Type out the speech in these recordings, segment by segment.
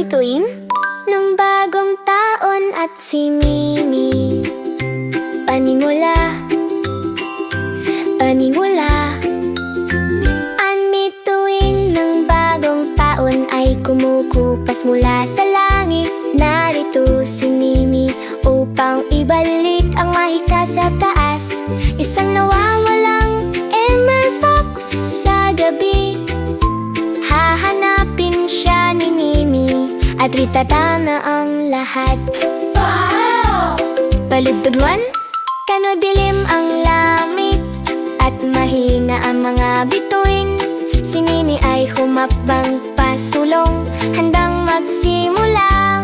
bituin ng bagong taon at si Mimi. Panimula, panimula. Ang bituin ng bagong taon ay kumukupas mula sa langit. Narito si Mimi upang ibalik ang mahika sa taas. Isang nawawalang Elmer Fox sa gabi. Hahanapin siya ni Mimi at itatana ang lahat. Paludtudwan, kanodilim ang lamit at mahina ang mga bituin. Si Mimi ay humapbang pasulong, handang magsimula.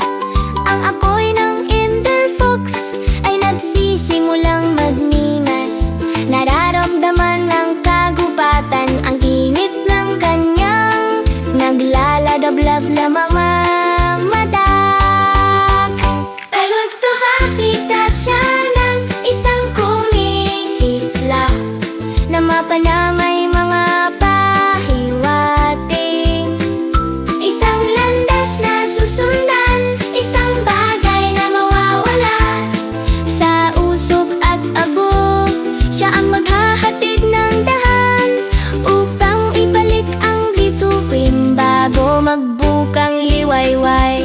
Ang apoy ng Elmer Fox ay nagsisimulang magningas. Nararamdaman ng kagubatan ang init ng kanyang naglaladablab lamang mata. Nakita siya ng isang kumiisla na mapanamay mga pahiwating. Isang landas na susundan, isang bagay na mawawala. Sa usok at abog, siya ang maghahatid ng dahan upang ibalik ang bituin bago magbukang liwayway.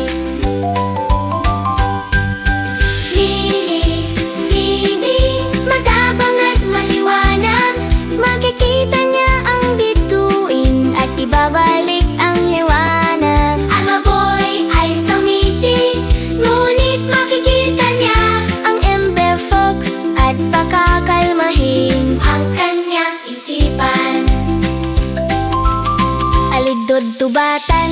Makikita niya ang bituin at ibabalik ang liwanag. Ang apoy ay sumisi, ngunit makikita niya ang Elmer Fox at pakakalmahin ang kanyang isipan. Aligdod tubatan,